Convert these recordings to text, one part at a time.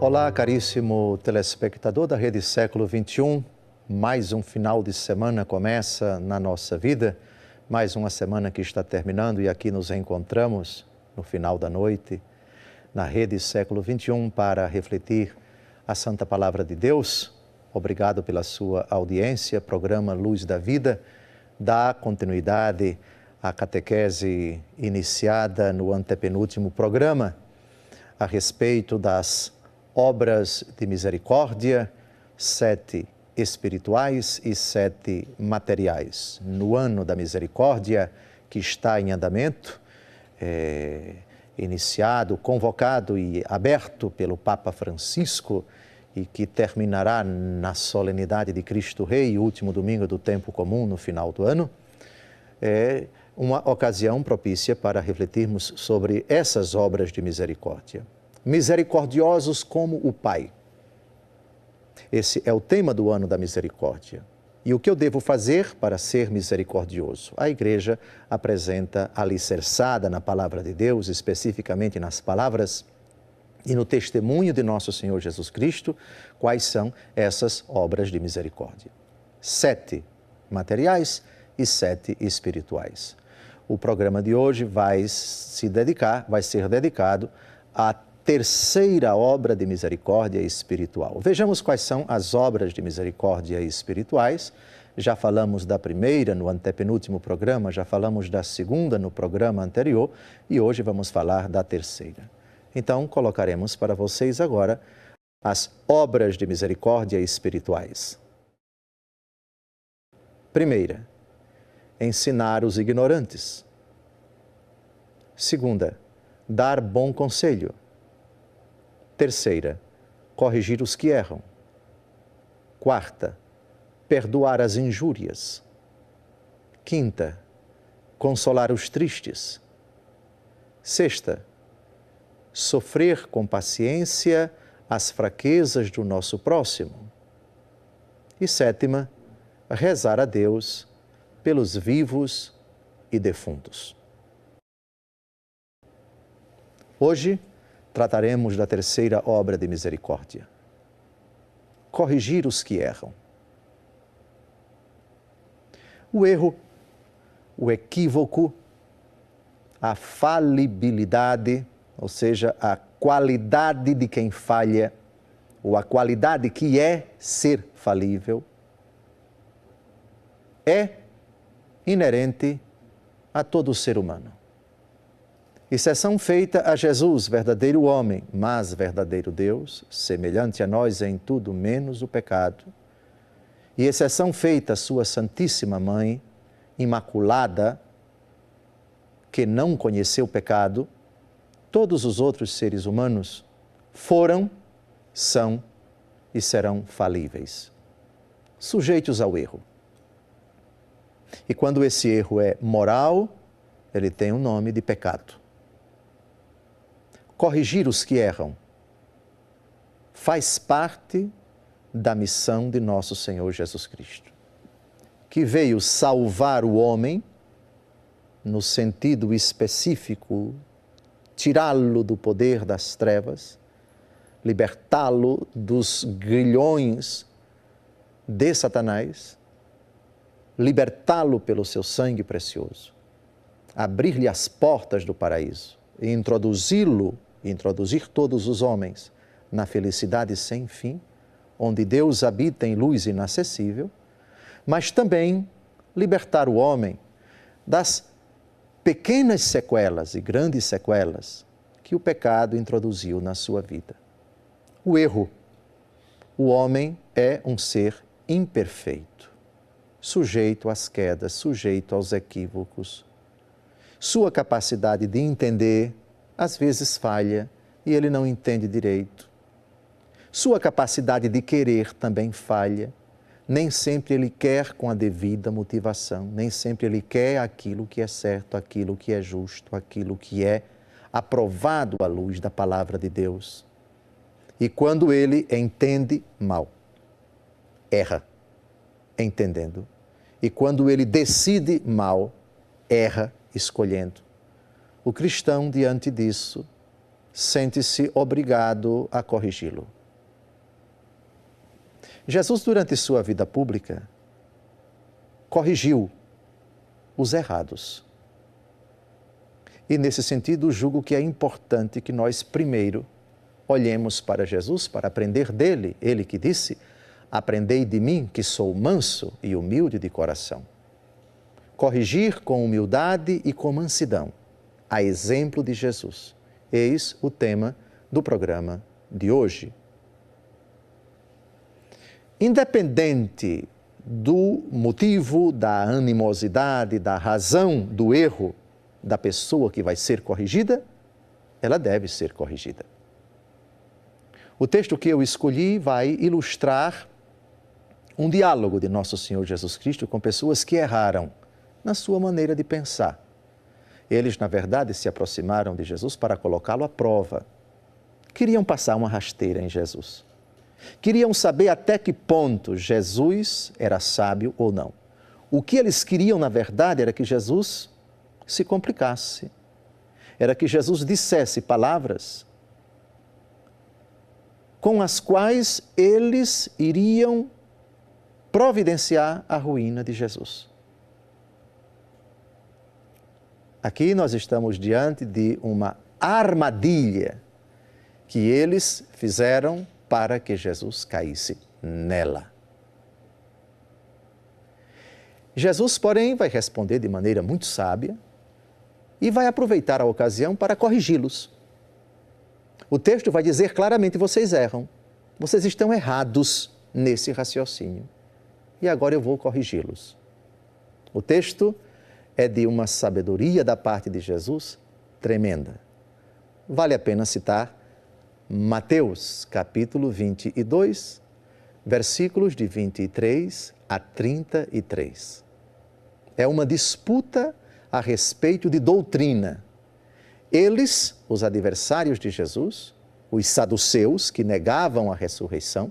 Olá, caríssimo telespectador da Rede Século XXI. Mais um final de semana começa na nossa vida. Mais uma semana que está terminando e aqui nos encontramos no final da noite na Rede Século XXI para refletir a Santa Palavra de Deus. Obrigado pela sua audiência. Programa Luz da Vida dá continuidade à catequese iniciada no antepenúltimo programa a respeito das obras de misericórdia, 7 espirituais e 7 materiais. No ano da misericórdia, que está em andamento, iniciado, convocado e aberto pelo Papa Francisco e que terminará na solenidade de Cristo Rei, último domingo do tempo comum no final do ano, é uma ocasião propícia para refletirmos sobre essas obras de misericórdia. Misericordiosos como o Pai. Esse é o tema do ano da misericórdia. E o que eu devo fazer para ser misericordioso? A Igreja apresenta alicerçada na Palavra de Deus, especificamente nas palavras e no testemunho de nosso Senhor Jesus Cristo, quais são essas obras de misericórdia. 7 materiais e 7 espirituais. O programa de hoje vai ser dedicado à terceira obra de misericórdia espiritual. Vejamos quais são as obras de misericórdia espirituais. Já falamos da primeira no antepenúltimo programa, já falamos da segunda no programa anterior e hoje vamos falar da terceira. Então, colocaremos para vocês agora as obras de misericórdia espirituais. Primeira, ensinar os ignorantes. Segunda, dar bom conselho. Terceira, corrigir os que erram. Quarta, perdoar as injúrias. Quinta, consolar os tristes. Sexta, sofrer com paciência as fraquezas do nosso próximo. E sétima, rezar a Deus pelos vivos e defuntos. Hoje, trataremos da terceira obra de misericórdia. Corrigir os que erram. O erro, o equívoco, a falibilidade, ou seja, a qualidade de quem falha, ou a qualidade que é ser falível, é inerente a todo ser humano. Exceção feita a Jesus, verdadeiro homem, mas verdadeiro Deus, semelhante a nós em tudo menos o pecado. E exceção feita a sua Santíssima Mãe, imaculada, que não conheceu o pecado, todos os outros seres humanos foram, são e serão falíveis, sujeitos ao erro. E quando esse erro é moral, ele tem o nome de pecado. Corrigir os que erram faz parte da missão de nosso Senhor Jesus Cristo, que veio salvar o homem, no sentido específico, tirá-lo do poder das trevas, libertá-lo dos grilhões de Satanás, libertá-lo pelo seu sangue precioso, abrir-lhe as portas do paraíso e introduzir todos os homens na felicidade sem fim, onde Deus habita em luz inacessível, mas também libertar o homem das pequenas sequelas e grandes sequelas que o pecado introduziu na sua vida. O erro. O homem é um ser imperfeito, sujeito às quedas, sujeito aos equívocos. Sua capacidade de entender, às vezes falha e ele não entende direito. Sua capacidade de querer também falha. Nem sempre ele quer com a devida motivação, nem sempre ele quer aquilo que é certo, aquilo que é justo, aquilo que é aprovado à luz da Palavra de Deus. E quando ele entende mal, erra, entendendo. E quando ele decide mal, erra, escolhendo. O cristão, diante disso, sente-se obrigado a corrigi-lo. Jesus, durante sua vida pública, corrigiu os errados. E, nesse sentido, julgo que é importante que nós, primeiro, olhemos para Jesus para aprender dele. Ele que disse: aprendei de mim, que sou manso e humilde de coração. Corrigir com humildade e com mansidão, a exemplo de Jesus. Eis o tema do programa de hoje. Independente do motivo, da animosidade, da razão do erro da pessoa que vai ser corrigida, ela deve ser corrigida. O texto que eu escolhi vai ilustrar um diálogo de Nosso Senhor Jesus Cristo com pessoas que erraram na sua maneira de pensar. Eles, na verdade, se aproximaram de Jesus para colocá-lo à prova. Queriam passar uma rasteira em Jesus. Queriam saber até que ponto Jesus era sábio ou não. O que eles queriam, na verdade, era que Jesus se complicasse. Era que Jesus dissesse palavras com as quais eles iriam providenciar a ruína de Jesus. Aqui nós estamos diante de uma armadilha que eles fizeram para que Jesus caísse nela. Jesus, porém, vai responder de maneira muito sábia e vai aproveitar a ocasião para corrigi-los. O texto vai dizer claramente: vocês erram, vocês estão errados nesse raciocínio. E agora eu vou corrigi-los. O texto é de uma sabedoria da parte de Jesus tremenda. Vale a pena citar Mateus, capítulo 22, versículos de 23 a 33. É uma disputa a respeito de doutrina. Eles, os adversários de Jesus, os saduceus que negavam a ressurreição,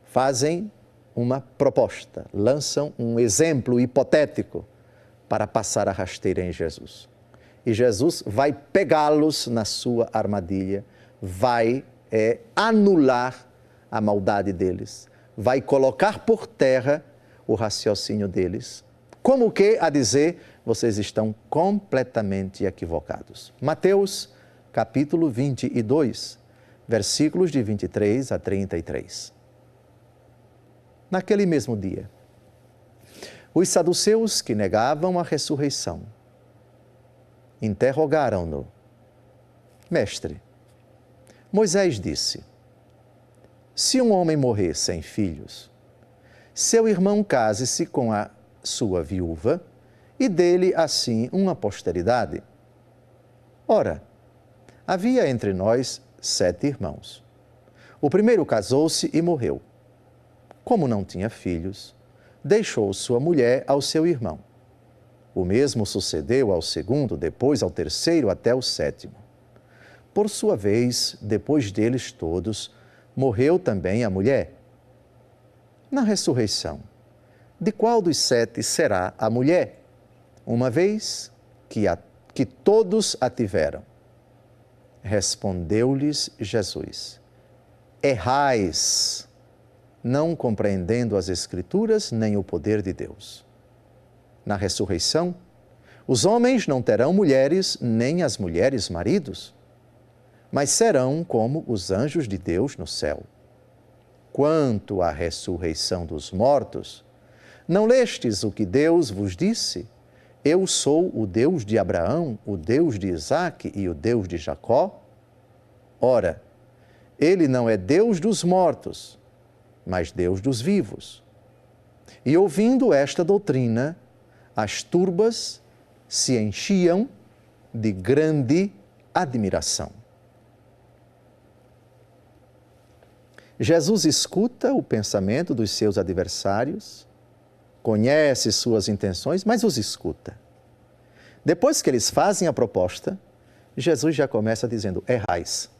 fazem uma proposta, lançam um exemplo hipotético para passar a rasteira em Jesus. E Jesus vai pegá-los na sua armadilha, vai anular a maldade deles, vai colocar por terra o raciocínio deles, como que a dizer: vocês estão completamente equivocados. Mateus, capítulo 22, versículos de 23 a 33. Naquele mesmo dia, os saduceus que negavam a ressurreição interrogaram-no: Mestre, Moisés disse: se um homem morrer sem filhos, seu irmão case-se com a sua viúva e dele assim uma posteridade. Ora, havia entre nós 7 irmãos. O primeiro casou-se e morreu. Como não tinha filhos, deixou sua mulher ao seu irmão. O mesmo sucedeu ao segundo, depois ao terceiro, até o 7º. Por sua vez, depois deles todos, morreu também a mulher. Na ressurreição, de qual dos 7 será a mulher, uma vez que todos a tiveram? Respondeu-lhes Jesus: errais, não compreendendo as Escrituras nem o poder de Deus. Na ressurreição, os homens não terão mulheres, nem as mulheres maridos, mas serão como os anjos de Deus no céu. Quanto à ressurreição dos mortos, não lestes o que Deus vos disse? Eu sou o Deus de Abraão, o Deus de Isaque e o Deus de Jacó? Ora, ele não é Deus dos mortos, mas Deus dos vivos. E ouvindo esta doutrina, as turbas se enchiam de grande admiração. Jesus escuta o pensamento dos seus adversários, conhece suas intenções, mas os escuta. Depois que eles fazem a proposta, Jesus já começa dizendo: errais.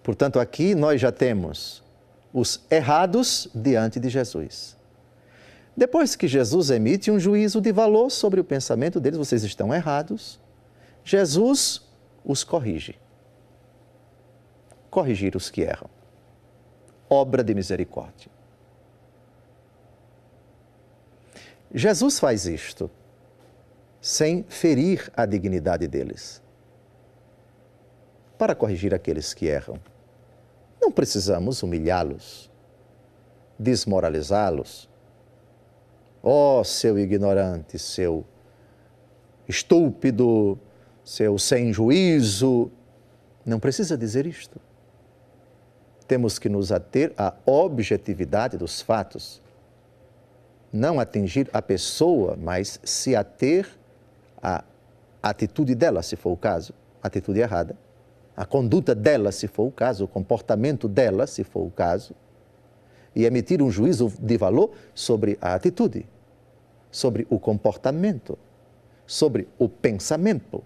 Portanto, aqui nós já temos os errados diante de Jesus. Depois que Jesus emite um juízo de valor sobre o pensamento deles, vocês estão errados, Jesus os corrige. Corrigir os que erram. obra de misericórdia. Jesus faz isto sem ferir a dignidade deles, para corrigir aqueles que erram. Não precisamos humilhá-los, desmoralizá-los. Ó, seu ignorante, seu estúpido, seu sem juízo. Não precisa dizer isto. Temos que nos ater à objetividade dos fatos. Não atingir a pessoa, mas se ater à atitude dela, se for o caso, a atitude errada, a conduta dela, se for o caso, o comportamento dela, se for o caso, e emitir um juízo de valor sobre a atitude, sobre o comportamento, sobre o pensamento,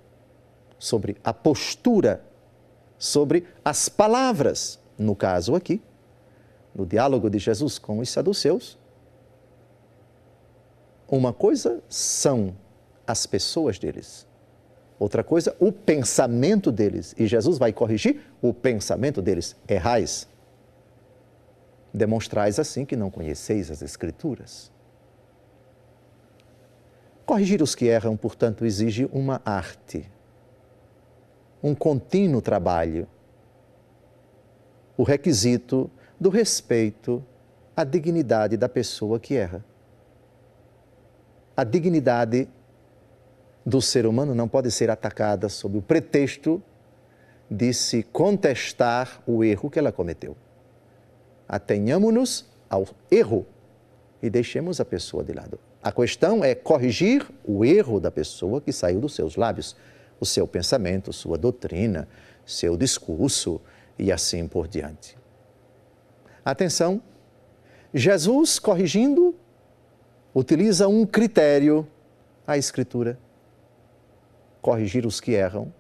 sobre a postura, sobre as palavras. No caso aqui, no diálogo de Jesus com os saduceus, uma coisa são as pessoas deles, outra coisa, o pensamento deles. E Jesus vai corrigir o pensamento deles. Errais. Demonstrais assim que não conheceis as Escrituras. Corrigir os que erram, portanto, exige uma arte, um contínuo trabalho, o requisito do respeito à dignidade da pessoa que erra. A dignidade do ser humano não pode ser atacada sob o pretexto de se contestar o erro que ela cometeu. Atenhamo-nos ao erro e deixemos a pessoa de lado. A questão é corrigir o erro da pessoa que saiu dos seus lábios, o seu pensamento, sua doutrina, seu discurso e assim por diante. Atenção, Jesus, corrigindo, utiliza um critério, a Escritura. Corrigir os que erram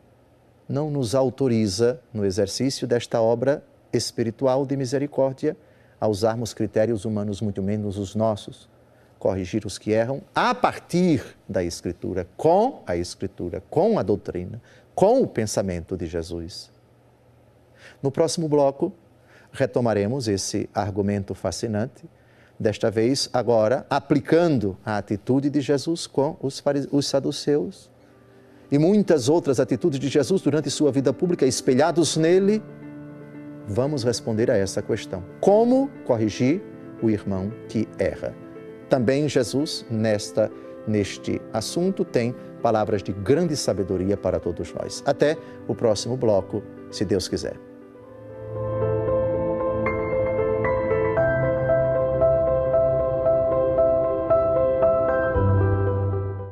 não nos autoriza, no exercício desta obra espiritual de misericórdia, a usarmos critérios humanos, muito menos os nossos. Corrigir os que erram a partir da Escritura, com a doutrina, com o pensamento de Jesus. No próximo bloco, retomaremos esse argumento fascinante, desta vez, agora, aplicando a atitude de Jesus com os saduceus e muitas outras atitudes de Jesus durante sua vida pública, espelhados nele. Vamos responder a essa questão. Como corrigir o irmão que erra? Também Jesus, neste assunto, tem palavras de grande sabedoria para todos nós. Até o próximo bloco, se Deus quiser.